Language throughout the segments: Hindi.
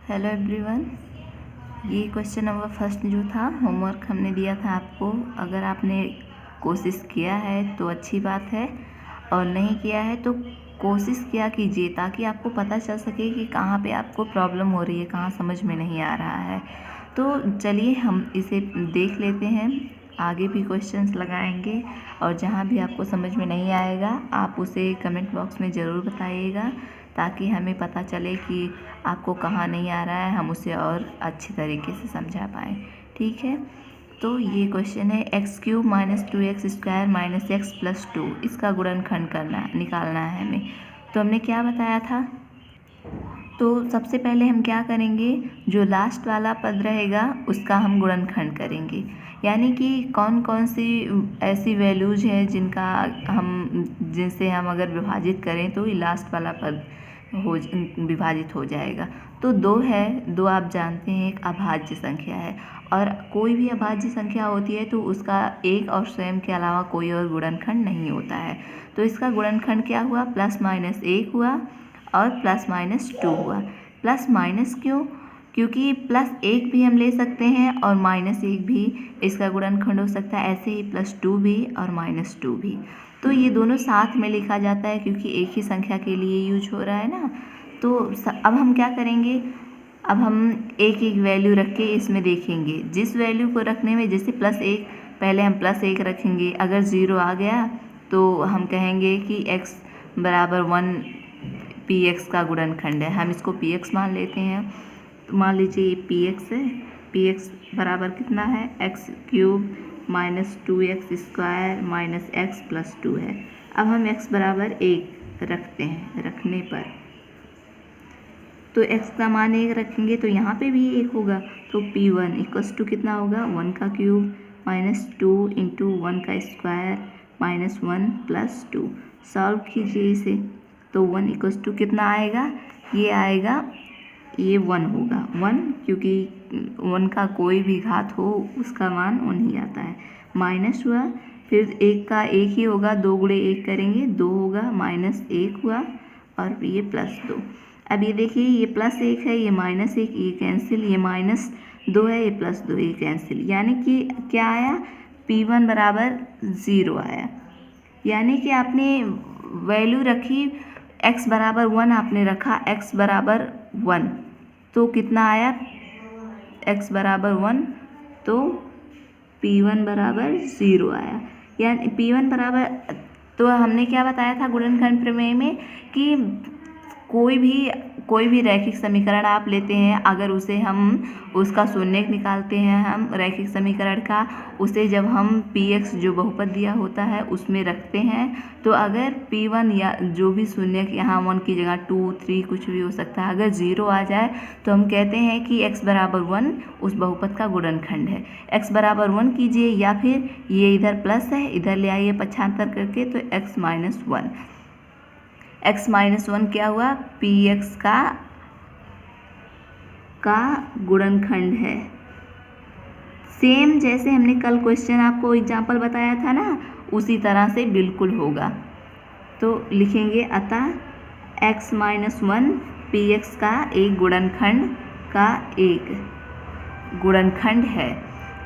हेलो एवरीवन, ये क्वेश्चन नंबर फर्स्ट जो था होमवर्क हमने दिया था आपको। अगर आपने कोशिश किया है तो अच्छी बात है, और नहीं किया है तो कोशिश किया कीजिए ताकि आपको पता चल सके कि कहाँ पे आपको प्रॉब्लम हो रही है, कहाँ समझ में नहीं आ रहा है। तो चलिए हम इसे देख लेते हैं, आगे भी क्वेश्चंस लगाएंगे और जहाँ भी आपको समझ में नहीं आएगा आप उसे कमेंट बॉक्स में ज़रूर बताइएगा ताकि हमें पता चले कि आपको कहाँ नहीं आ रहा है, हम उसे और अच्छी तरीके से समझा पाएँ। ठीक है, तो ये क्वेश्चन है x³ - 2x² - x + 2, इसका गुणनखंड निकालना है हमें। तो हमने क्या बताया था, तो सबसे पहले हम क्या करेंगे, जो लास्ट वाला पद रहेगा उसका हम गुणनखंड करेंगे। यानी कि कौन कौन सी ऐसी वैल्यूज हैं जिनसे हम अगर विभाजित करें तो ये लास्ट वाला पद विभाजित हो जाएगा। तो 2 है, 2 आप जानते हैं एक अभाज्य संख्या है, और कोई भी अभाज्य संख्या होती है तो उसका एक और स्वयं के अलावा कोई और गुणनखंड नहीं होता है। तो इसका गुणनखंड क्या हुआ, +-1 हुआ और +-2 हुआ। प्लस माइनस क्यों, क्योंकि +1 भी हम ले सकते हैं और -1 भी इसका गुणनखंड हो सकता है, ऐसे ही +2 भी और -2 भी। तो ये दोनों साथ में लिखा जाता है क्योंकि एक ही संख्या के लिए यूज हो रहा है ना। तो अब हम क्या करेंगे, अब हम एक एक वैल्यू रख के इसमें देखेंगे। जिस वैल्यू को रखने में, जैसे +1, पहले हम +1 रखेंगे, अगर 0 आ गया तो हम कहेंगे कि x बराबर 1 px का गुणनखंड है। हम इसको px मान लेते हैं। तो मान लीजिए ये px है, px बराबर कितना है, x³ - 2x² - x + 2 है। अब हम x बराबर 1 रखते हैं, रखने पर तो x का मान 1 रखेंगे तो यहाँ पे भी 1 होगा। तो p1 = कितना होगा, 1 का क्यूब - 2 × 1 का स्क्वायर -1 + 2। सॉल्व कीजिए इसे, तो 1 = कितना आएगा, ये आएगा, ये 1 होगा, 1, क्योंकि 1 का कोई भी घात हो उसका मान 1 ही आता है। माइनस हुआ, फिर 1 का 1 ही होगा, 2 × 1 करेंगे 2 होगा, -1 हुआ और ये +2। अब ये देखिए, ये +1 है, ये -1, ये कैंसिल, ये -2 है, ये +2, ये कैंसिल। यानी कि क्या आया, p1 बराबर 0 आया। यानी कि आपने वैल्यू रखी, x बराबर 1 आपने रखा, x बराबर 1 तो कितना आया, x बराबर 1 तो p1 बराबर 0 आया। यानी p1 बराबर, तो हमने क्या बताया था गुणनखंड प्रमेय में कि कोई भी रैखिक समीकरण आप लेते हैं, अगर उसे हम उसका शून्यक निकालते हैं, हम रैखिक समीकरण का, उसे जब हम px जो बहुपद दिया होता है उसमें रखते हैं, तो अगर p1 या जो भी शून्यक, यहाँ 1 की जगह 2, 3 कुछ भी हो सकता है, अगर 0 आ जाए तो हम कहते हैं कि x बराबर 1 उस बहुपद का गुणनखंड है। x बराबर 1 कीजिए, या फिर ये इधर प्लस है, इधर ले आइए पक्षांतर करके, तो x - 1 क्या हुआ, px का गुणनखंड है। सेम जैसे हमने कल क्वेश्चन आपको एग्जाम्पल बताया था ना, उसी तरह से बिल्कुल होगा। तो लिखेंगे, अतः x - 1 px का एक गुणनखंड है।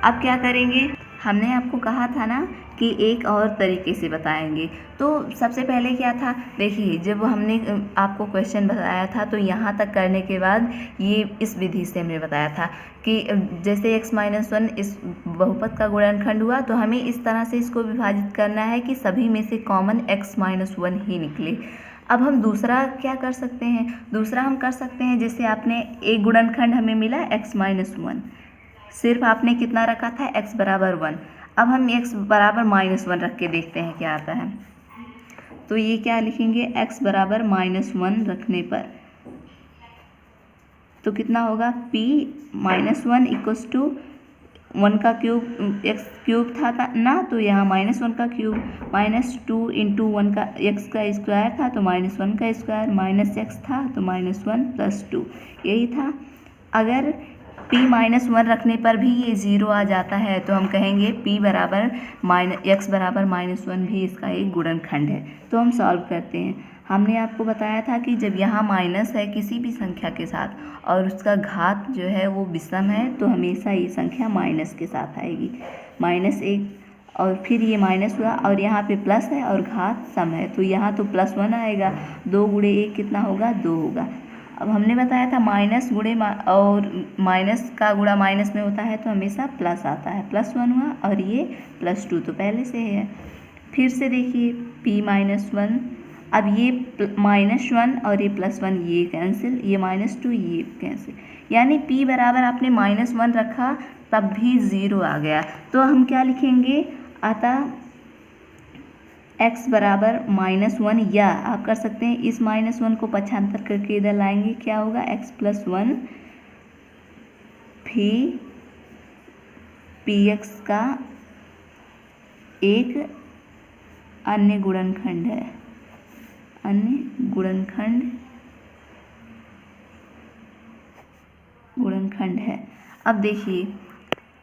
अब क्या करेंगे, हमने आपको कहा था ना कि एक और तरीके से बताएंगे। तो सबसे पहले क्या था, देखिए जब हमने आपको क्वेश्चन बताया था तो यहाँ तक करने के बाद ये इस विधि से हमने बताया था कि जैसे x - 1 इस बहुपद का गुणनखंड हुआ, तो हमें इस तरह से इसको विभाजित करना है कि सभी में से कॉमन x - 1 ही निकले। अब हम दूसरा क्या कर सकते हैं, दूसरा हम कर सकते हैं, जैसे आपने एक गुणनखंड हमें मिला x - 1, सिर्फ आपने कितना रखा था, x बराबर 1। अब हम x बराबर -1 रख के देखते हैं क्या आता है। तो ये क्या लिखेंगे, x बराबर -1 रखने पर तो कितना होगा, p - 1 = 1 का क्यूब, x³ था ना, तो यहाँ -1 का क्यूब, -2 × 1 का x का स्क्वायर था तो -1 का स्क्वायर, -x था तो -1 + 2, यही था। अगर p - 1 रखने पर भी ये 0 आ जाता है तो हम कहेंगे x बराबर -1 भी इसका एक गुणनखंड है। तो हम सॉल्व करते हैं, हमने आपको बताया था कि जब यहाँ माइनस है किसी भी संख्या के साथ और उसका घात जो है वो विषम है तो हमेशा ये संख्या माइनस के साथ आएगी। -1 और फिर ये माइनस हुआ और यहाँ पे प्लस है और घात सम है तो यहाँ तो +1 आएगा। 2 × 1 कितना होगा? 2 होगा। अब हमने बताया था माइनस गुणे और माइनस का गुणा माइनस में होता है तो हमेशा प्लस आता है। +1 हुआ और ये +2 तो पहले से है। फिर से देखिए p-1, अब ये -1 और ये +1 ये कैंसिल, ये -2 ये कैंसिल, यानी p बराबर आपने -1 रखा तब भी 0 आ गया। तो हम क्या लिखेंगे? अतः x बराबर -1, या आप कर सकते हैं इस -1 को पक्षांतर करके इधर लाएंगे, क्या होगा? x + 1 भी px का एक अन्य गुणनखंड है, गुणनखंड है। अब देखिए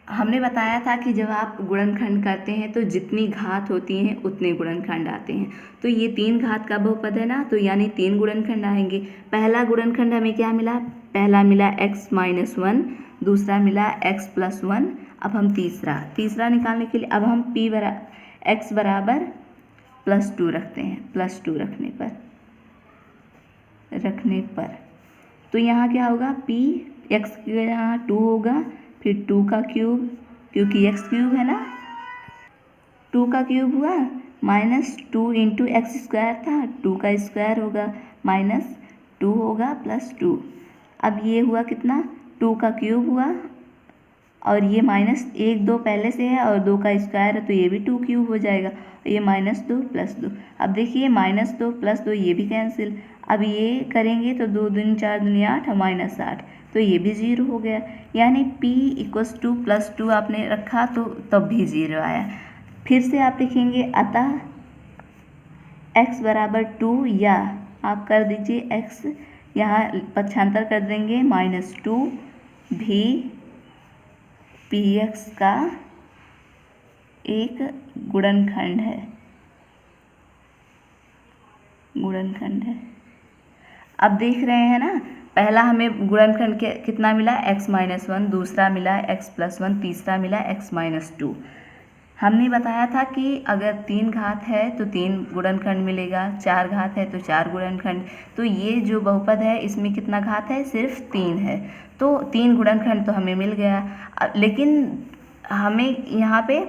हमने बताया था कि जब आप गुणनखंड करते हैं तो जितनी घात होती हैं उतने गुणनखंड आते हैं। तो ये 3 घात का बहुपद है ना, तो यानी 3 गुणनखंड आएंगे। पहला गुणनखंड हमें क्या मिला? पहला मिला x - 1, दूसरा मिला x + 1। अब हम तीसरा निकालने के लिए अब हम x बराबर +2 रखते हैं। +2 रखने पर तो यहाँ क्या होगा? x के यहाँ 2 होगा, फिर 2 का क्यूब, क्योंकि x³ है ना, 2 का क्यूब हुआ, -2 × x² था, 2 का स्क्वायर होगा, -2 होगा +2। अब ये हुआ कितना? 2 का क्यूब हुआ और ये -1 2 पहले से है और 2 का स्क्वायर है तो ये भी 2 क्यूब हो जाएगा। ये -2 + 2। अब देखिए -2 + 2 ये भी कैंसिल। अब ये करेंगे तो 2 दूनी 4 दूनी 8 और -8 तो ये भी 0 हो गया। यानी p = +2 आपने रखा तो तब भी 0 आया। फिर से आप लिखेंगे अतः x बराबर 2, या आप कर दीजिए x यहाँ पक्षांतर कर देंगे, -2 भी px का एक गुणनखंड है। अब देख रहे हैं ना, पहला हमें गुणनखंड कितना मिला? x - 1, दूसरा मिला x + 1, तीसरा मिला x - 2। हमने बताया था कि अगर 3 घात है तो 3 गुणनखंड मिलेगा, 4 घात है तो 4 गुणनखंड। तो ये जो बहुपद है इसमें कितना घात है? सिर्फ 3 है, तो 3 गुणनखंड तो हमें मिल गया। लेकिन हमें यहाँ पे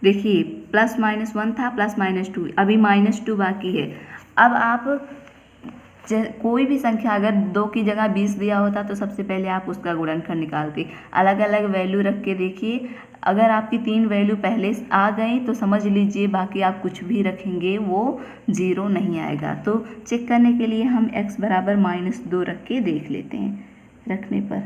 देखिए +-1 था, +-2, अभी -2 बाकी है। अब आप कोई भी संख्या अगर 2 की जगह 20 दिया होता तो सबसे पहले आप उसका गुणनखंड निकालते। अलग अलग वैल्यू रख के देखिए, अगर आपकी 3 वैल्यू पहले आ गई तो समझ लीजिए बाकी आप कुछ भी रखेंगे वो 0 नहीं आएगा। तो चेक करने के लिए हम x बराबर -2 रख के देख लेते हैं। रखने पर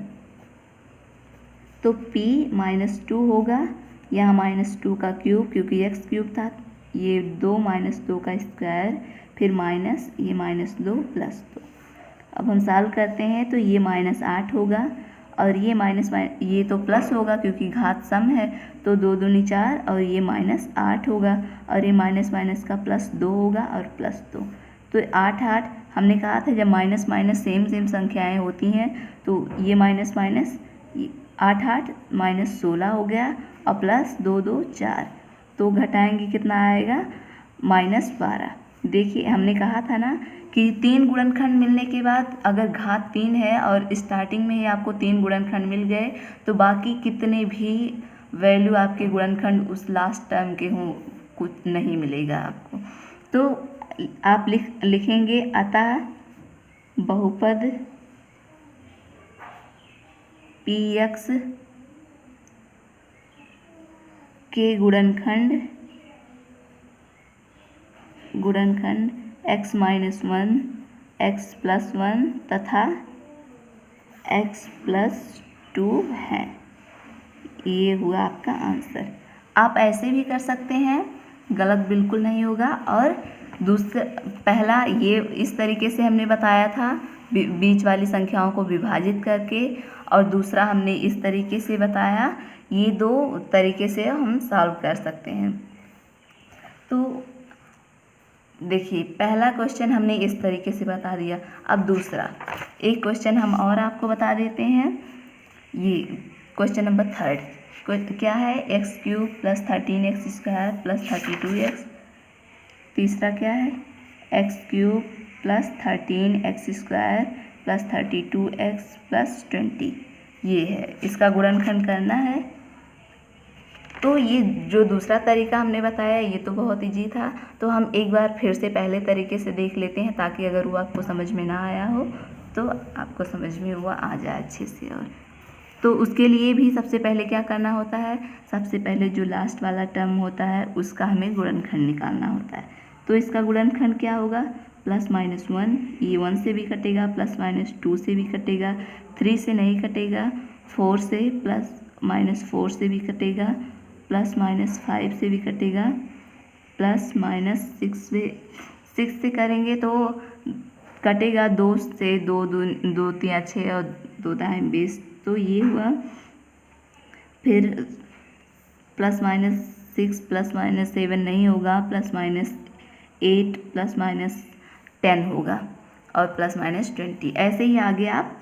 तो p -2 होगा, यहाँ -2 का क्यूब क्योंकि x³ था, ये 2 - 2 का स्क्वायर, फिर माइनस ये -2 + 2। अब हम सॉल्व करते हैं तो ये -8 होगा और ये ये तो प्लस होगा क्योंकि घात सम है, तो 2 दूनी 4 और ये -8 होगा और ये माइनस का +2 होगा और +2। तो 8 8 हमने कहा था जब माइनस माइनस सेम संख्याएं होती हैं तो ये माइनस 8 8 -16 हो गया और +2 2 4, तो घटाएंगे कितना आएगा? -12। देखिए हमने कहा था ना कि 3 गुणनखंड मिलने के बाद अगर घात 3 है और स्टार्टिंग में ही आपको 3 गुणनखंड मिल गए तो बाकी कितने भी वैल्यू आपके गुणनखंड उस लास्ट टर्म के हों कुछ नहीं मिलेगा आपको। तो आप लिखेंगे अतः बहुपद px के गुणनखंड x - 1, x + 1 तथा x + 2 है। ये हुआ आपका आंसर। आप ऐसे भी कर सकते हैं, गलत बिल्कुल नहीं होगा। और पहला ये इस तरीके से हमने बताया था बीच वाली संख्याओं को विभाजित करके, और दूसरा हमने इस तरीके से बताया। ये 2 तरीके से हम सॉल्व कर सकते हैं। तो देखिए पहला क्वेश्चन हमने इस तरीके से बता दिया। अब दूसरा एक क्वेश्चन हम और आपको बता देते हैं। ये क्वेश्चन नंबर 3 क्या है, x³ + 13x² + 32x। तीसरा क्या है, x³ + 13x² + 32x + 20। ये है, इसका गुणनखंड करना है। तो ये जो दूसरा तरीका हमने बताया ये तो बहुत ईजी था। तो हम एक बार फिर से पहले तरीके से देख लेते हैं, ताकि अगर वो आपको समझ में ना आया हो तो आपको समझ में हुआ आ जाए अच्छे से। और तो उसके लिए भी सबसे पहले क्या करना होता है, सबसे पहले जो लास्ट वाला टर्म होता है उसका हमें गुणनखंड निकालना होता है। तो इसका गुणनखंड क्या होगा, +-1, ये 1 से भी कटेगा, +-2 से भी कटेगा, 3 से नहीं कटेगा, 4 से +-4 से भी कटेगा, +-5 से भी कटेगा, +-6 से करेंगे तो कटेगा, 2 से 2 2 3 6 और 2 दाएं 20। तो ये हुआ। फिर +-6 +-7 नहीं होगा, +-8 +-10 होगा और +-20। ऐसे ही आगे आप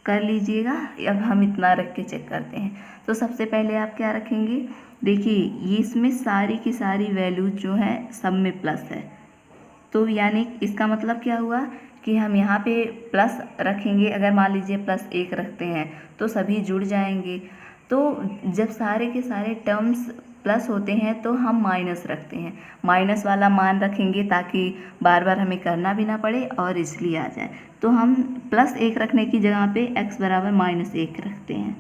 कर लीजिएगा। अब हम इतना रख के चेक करते हैं। तो सबसे पहले आप क्या रखेंगे, देखिए ये इसमें सारी की सारी वैल्यू जो है सब में प्लस है। तो यानी इसका मतलब क्या हुआ कि हम यहाँ पे प्लस रखेंगे। अगर मान लीजिए +1 रखते हैं तो सभी जुड़ जाएंगे। तो जब सारे के सारे टर्म्स प्लस होते हैं तो हम माइनस रखते हैं, माइनस वाला मान रखेंगे ताकि बार बार हमें करना भी ना पड़े और इसलिए आ जाए। तो हम +1 रखने की जगह पे x = -1 रखते हैं।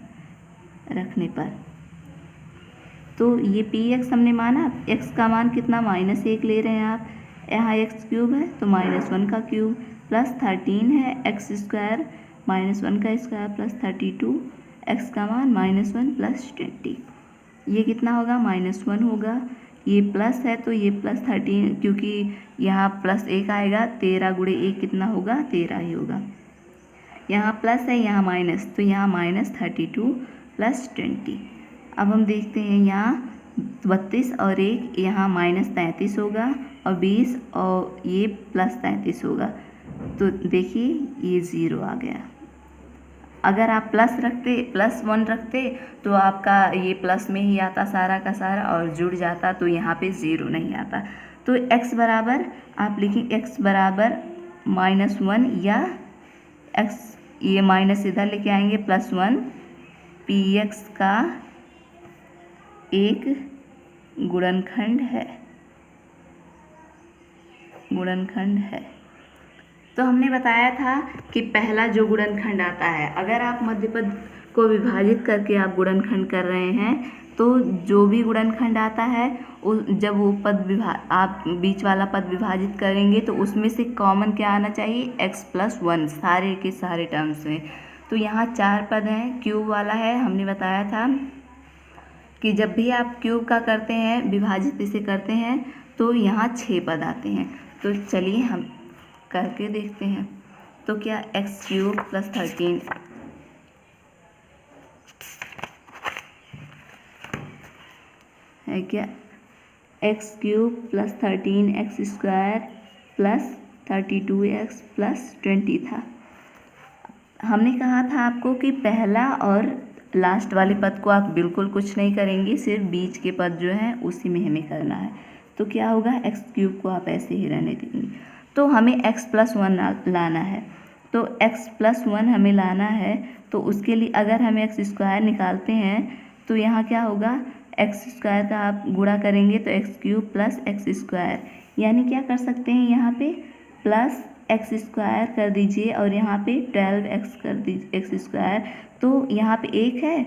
रखने पर तो ये px हमने माना, x का मान कितना -1 ले रहे हैं आप। यहाँ x³ है तो -1 का क्यूब, +13 है x² -1 का स्क्वायर, +32 x का मान -1 + 20। ये कितना होगा, -1 होगा। ये प्लस है तो ये +13, क्योंकि यहाँ +1 आएगा, 13 × 1 कितना होगा, 13 ही होगा। यहाँ प्लस है यहाँ माइनस, तो यहाँ -32 + 20। अब हम देखते हैं यहाँ 32 और 1 यहाँ -33 होगा, और 20 और ये +33 होगा। तो देखिए ये 0 आ गया। अगर आप +1 रखते तो आपका ये प्लस में ही आता सारा का सारा और जुड़ जाता, तो यहाँ पे 0 नहीं आता। तो x बराबर आप लिखें, x बराबर -1 या x, ये माइनस इधर लेके आएंगे, +1 px का एक गुणनखंड है। तो हमने बताया था कि पहला जो गुणनखंड आता है, अगर आप मध्य पद को विभाजित करके आप गुणनखंड कर रहे हैं तो जो भी गुणनखंड आता है जब वो पद आप बीच वाला पद विभाजित करेंगे तो उसमें से कॉमन क्या आना चाहिए, x+1 सारे के सारे टर्म्स में। तो यहाँ 4 पद हैं, क्यूब वाला है। हमने बताया था कि जब भी आप क्यूब का करते हैं, विभाजित इसे करते हैं, तो यहाँ 6 पद आते हैं। तो चलिए हम करके देखते हैं। तो क्या x³ + 13 है क्या, x³ + 13x² + 32x + 20 था। हमने कहा था आपको कि पहला और लास्ट वाले पद को आप बिल्कुल कुछ नहीं करेंगे, सिर्फ बीच के पद जो हैं उसी में हमें करना है। तो क्या होगा, x³ को आप ऐसे ही रहने देंगे। तो हमें x+1 लाना है। तो x+1 हमें लाना है, तो उसके लिए अगर हम x² निकालते हैं तो यहाँ क्या होगा, x² का आप गुणा करेंगे तो x³ + x², यानी क्या कर सकते हैं, यहाँ पे +x² कर दीजिए और यहाँ पे 12x कर दीजिए x²। तो यहाँ पे 1 है,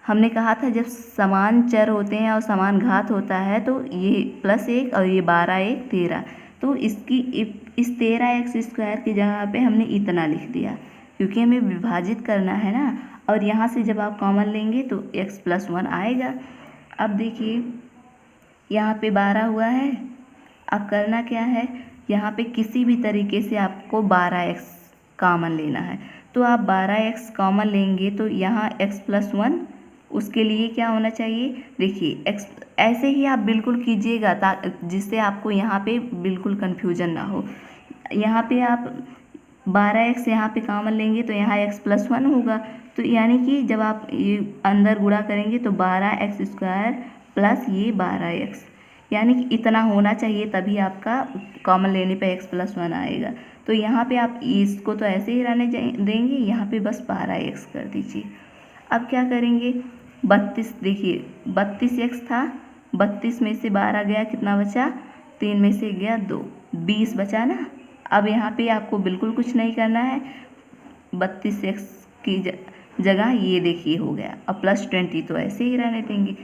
हमने कहा था जब समान चर होते हैं और समान घात होता है तो ये +1 और ये 12 1 13। तो इस 13x² की जगह पे हमने इतना लिख दिया, क्योंकि हमें विभाजित करना है ना। और यहाँ से जब आप कॉमन लेंगे तो x+1 आएगा। अब देखिए यहाँ पे 12 हुआ है। अब करना क्या है, यहाँ पे किसी भी तरीके से आपको 12x कॉमन लेना है। तो आप 12x कॉमन लेंगे तो यहाँ x+1 उसके लिए क्या होना चाहिए, देखिए ऐसे ही आप बिल्कुल कीजिएगा जिससे आपको यहाँ पे बिल्कुल कन्फ्यूजन ना हो। यहाँ पे आप 12x यहाँ पे कॉमन लेंगे तो यहाँ x+1 होगा, तो यानी कि जब आप ये अंदर गुणा करेंगे तो 12x² प्लस ये 12x, यानी कि इतना होना चाहिए तभी आपका कॉमन लेने पे x+1 आएगा। तो यहाँ पे आप इसको तो ऐसे ही रहने देंगे, यहाँ पे बस 12x कर दीजिए। अब क्या करेंगे, 32, देखिए 32x था, 32 में से 12 गया, कितना बचा, 3 में से गया 2, 20 बचा ना। अब यहाँ पे आपको बिल्कुल कुछ नहीं करना है, 32x की जगह ये देखिए हो गया, अब +20 तो ऐसे ही रहने देंगे।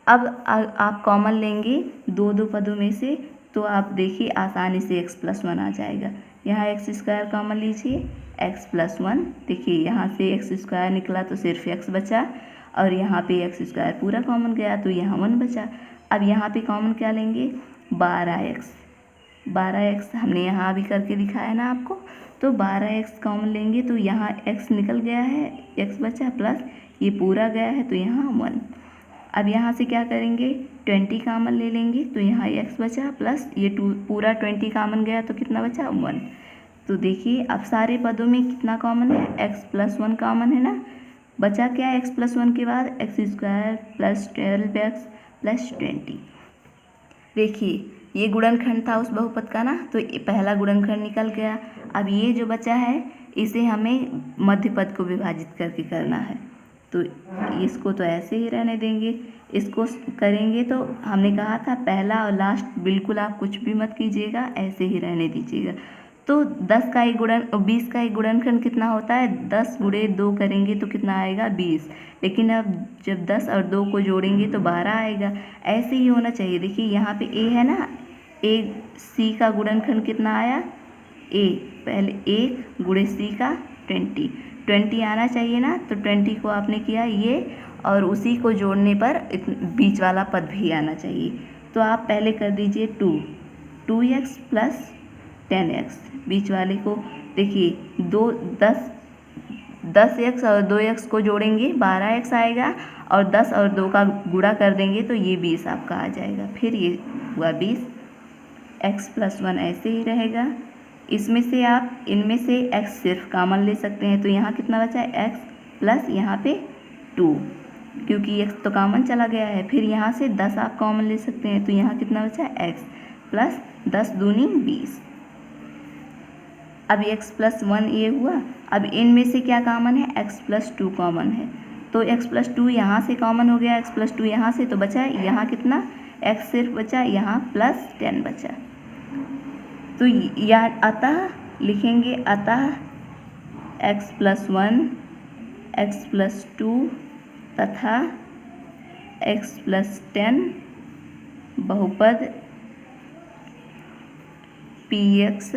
अब आप कॉमन लेंगे दो पदों में से, तो आप देखिए आसानी से x+1 आ जाएगा। यहाँ x² कॉमन लीजिए, x+1, देखिए यहाँ से x² निकला तो सिर्फ x बचा, और यहाँ पे x² पूरा कॉमन गया तो यहाँ 1 बचा। अब यहाँ पे कॉमन क्या लेंगे, 12x हमने यहाँ भी करके दिखाया ना आपको, तो 12x कॉमन लेंगे तो यहाँ x निकल गया है, x बचा, प्लस ये पूरा गया है तो यहाँ 1। अब यहाँ से क्या करेंगे, 20 कॉमन ले लेंगे तो यहाँ x बचा, प्लस ये पूरा 20 कॉमन गया तो कितना बचा, 1। तो देखिए अब सारे पदों में कितना कॉमन है, x+1 कॉमन है ना। बचा क्या x+1 के बाद, x² प्लस 12x प्लस 20। देखिए ये गुणनखंड था उस बहुपद का ना, तो पहला गुणनखंड निकल गया। अब ये जो बचा है इसे हमें मध्य पद को विभाजित करके करना है, तो इसको तो ऐसे ही रहने देंगे। इसको करेंगे तो हमने कहा था पहला और लास्ट बिल्कुल आप कुछ भी मत कीजिएगा, ऐसे ही रहने दीजिएगा। तो 20 का एक गुणनखंड कितना होता है, 10 गुणे 2 करेंगे तो कितना आएगा, 20। लेकिन अब जब 10 और 2 को जोड़ेंगे तो 12 आएगा, ऐसे ही होना चाहिए। देखिए यहाँ पे a है ना, c का गुणनखंड कितना आया, a, पहले 1 गुणे c का 20 आना चाहिए ना, तो 20 को आपने किया ये, और उसी को जोड़ने पर बीच वाला पद भी आना चाहिए। तो आप पहले कर दीजिए 2x प्लस 10x, बीच वाले को देखिए 10x और 2x को जोड़ेंगे 12x आएगा, और 10 और 2 का गुणा कर देंगे तो ये 20 आपका आ जाएगा। फिर ये हुआ 20, x+1 ऐसे ही रहेगा। इसमें से आप इनमें से x सिर्फ कॉमन ले सकते हैं, तो यहाँ कितना बचा है, x प्लस यहाँ पे 2, क्योंकि x तो कॉमन चला गया है। फिर यहाँ से 10 आप कॉमन ले सकते हैं, तो यहाँ कितना बचा है, x प्लस 10 दूनी 20। अब x+1 ये हुआ। अब इनमें से क्या कॉमन है, x+2 कॉमन है, तो x+2 यहाँ से कॉमन हो गया, x+2 यहाँ से, तो बचा है यहाँ कितना, x सिर्फ बचा, यहाँ +10 बचा। तो यहाँ अतः लिखेंगे, अतः x+1, x+2 तथा x+10 बहुपद px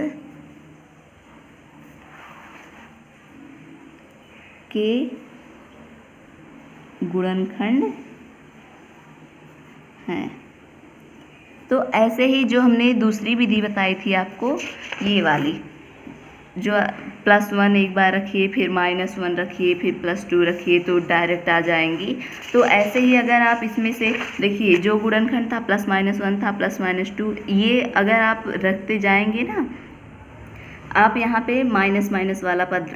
के गुणनखंड हैं। तो ऐसे ही जो हमने दूसरी विधि बताई थी आपको, ये वाली जो +1 एक बार रखिए, फिर -1 रखिए, फिर +2 रखिए, तो डायरेक्ट आ जाएंगी। तो ऐसे ही अगर आप इसमें से देखिए जो गुणनखंड था +-1 था, +-2, ये अगर आप रखते जाएंगे ना, आप यहाँ पे माइनस वाला पद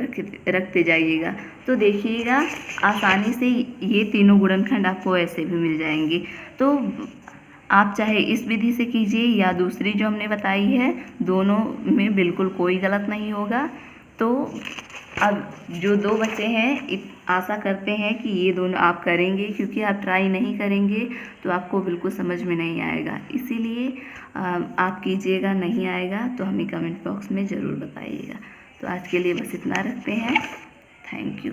रखते जाइएगा, तो देखिएगा आसानी से ये तीनों गुणनखंड आपको ऐसे भी मिल जाएंगे। तो आप चाहे इस विधि से कीजिए या दूसरी जो हमने बताई है, दोनों में बिल्कुल कोई गलत नहीं होगा। तो अब जो 2 बचे हैं, आशा करते हैं कि ये दोनों आप करेंगे, क्योंकि आप ट्राई नहीं करेंगे तो आपको बिल्कुल समझ में नहीं आएगा। इसीलिए आप कीजिएगा, नहीं आएगा तो हमें कमेंट बॉक्स में ज़रूर बताइएगा। तो आज के लिए बस इतना रखते हैं। Thank you.